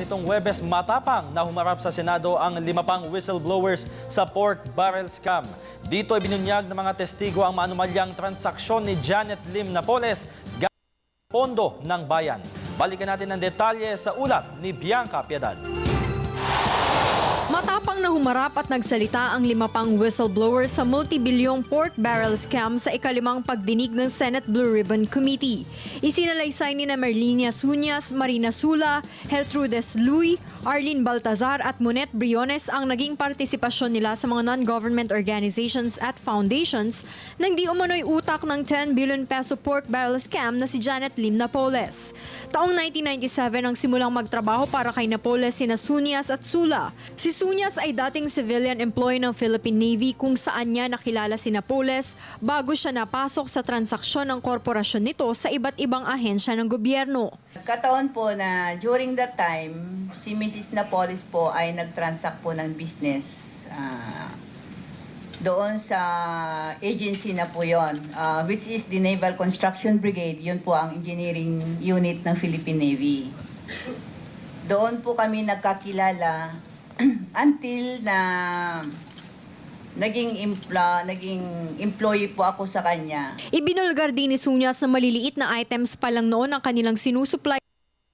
Nitong Huwebes, matapang na humarap sa Senado ang 5 pang whistleblowers sa pork barrel scam. Dito ibinunyag ng mga testigo ang maanumalyang transaksyon ni Janet Lim Napoles gamit ang pondo ng bayan. Balikan natin ang detalye sa ulat ni Bianca Piedad. Matapang na humarap at nagsalita ang 5 pang whistleblowers sa multi-bilyong pork barrel scam sa ikalimang pagdinig ng Senate Blue Ribbon Committee. Isinalaysay ni Merlinia Suñas, Marina Sula, Gertrudes Luy, Arlene Baltazar at Monet Briones ang naging partisipasyon nila sa mga non-government organizations at foundations nang di umano'y utak ng 10 billion peso pork barrel scam na si Janet Lim Napoles. Taong 1997 ang simulang magtrabaho para kay Napoles sina Suñas at Sula. Si Suñas ay dating civilian employee ng Philippine Navy kung saan niya nakilala si Napoles bago siya napasok sa transaksyon ng korporasyon nito sa iba't ibang ahensya ng gobyerno. Kataon po na during that time, si Mrs. Napoles po ay nag-transact po ng business doon sa agency na po yon, which is the Naval Construction Brigade. Yun po ang engineering unit ng Philippine Navy. Doon po kami nagkakilala until na naging employee po ako sa kanya. Ibinulgar din ni Suñas na maliliit na items pa lang noon ang kanilang sinusupply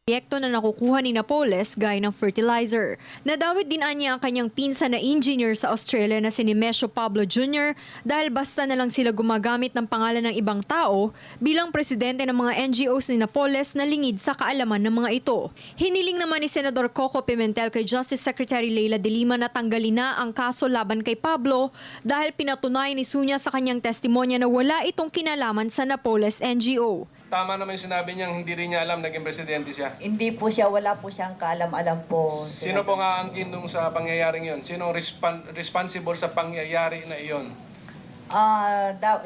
proyekto na nakukuha ni Napoles gaya ng fertilizer. Nadawit din anya ang kanyang pinsan na engineer sa Australia na si Nemesio Pablo Jr. dahil basta na lang sila gumagamit ng pangalan ng ibang tao bilang presidente ng mga NGOs ni Napoles na lingid sa kaalaman ng mga ito. Hiniling naman ni Senador Coco Pimentel kay Justice Secretary Leila de Lima na tanggalin na ang kaso laban kay Pablo dahil pinatunay ni Suñas sa kanyang testimonya na wala itong kinalaman sa Napoles NGO. Tama naman yung sinabi niyang hindi rin niya alam naging presidente siya. Hindi po siya, wala po siyang kaalam-alam po. Sino po nga ang nung sa pangyayaring yon? Sino responsible sa pangyayari na iyon?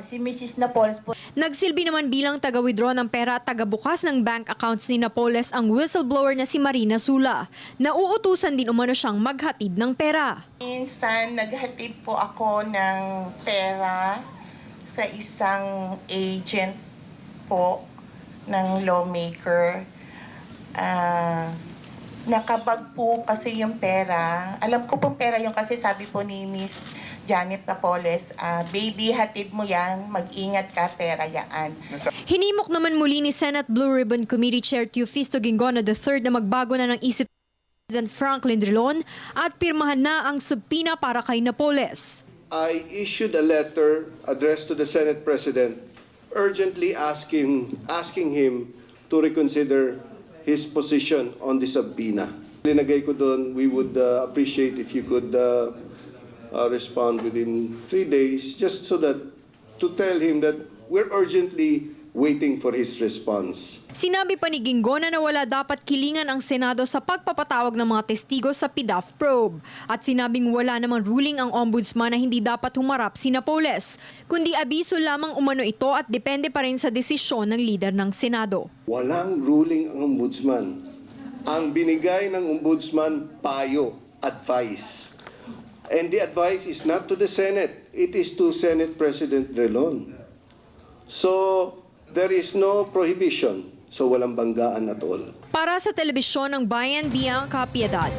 Si Mrs. Napoles po. Nagsilbi naman bilang taga-withdraw ng pera at taga-bukas ng bank accounts ni Napoles ang whistleblower na si Marina Sula. Nauutusan din umano siyang maghatid ng pera. Minsan, naghatid po ako ng pera sa isang agent po ng lawmaker. Nakabag po kasi yung pera. Alam ko pong pera yung kasi sabi po ni Miss Janet Napoles, baby, hatid mo yan, mag-ingat ka, pera yaan. Hinimok naman muli ni Senate Blue Ribbon Committee Chair Teofisto Gingono III na magbago na ng isip President Franklin Drilon at pirmahan na ang subpoena para kay Napoles. I issued a letter addressed to the Senate President urgently asking him to reconsider his position on the subpoena. Linagay ko doon, we would appreciate if you could respond within 3 days just so that to tell him that we're urgently waiting for his response. Sinabi pa ni Gingono na wala dapat kilingan ang Senado sa pagpapatawag ng mga testigo sa PDAF probe. At sinabing wala namang ruling ang ombudsman na hindi dapat humarap si Napoles, kundi abiso lamang umano ito at depende pa rin sa desisyon ng leader ng Senado. Walang ruling ang ombudsman. Ang binigay ng ombudsman, payo, advice. And the advice is not to the Senate, it is to Senate President Drilon. So, there is no prohibition. So, walang banggaan at all. Para sa telebisyon ng Bayan, Bianca Piedad.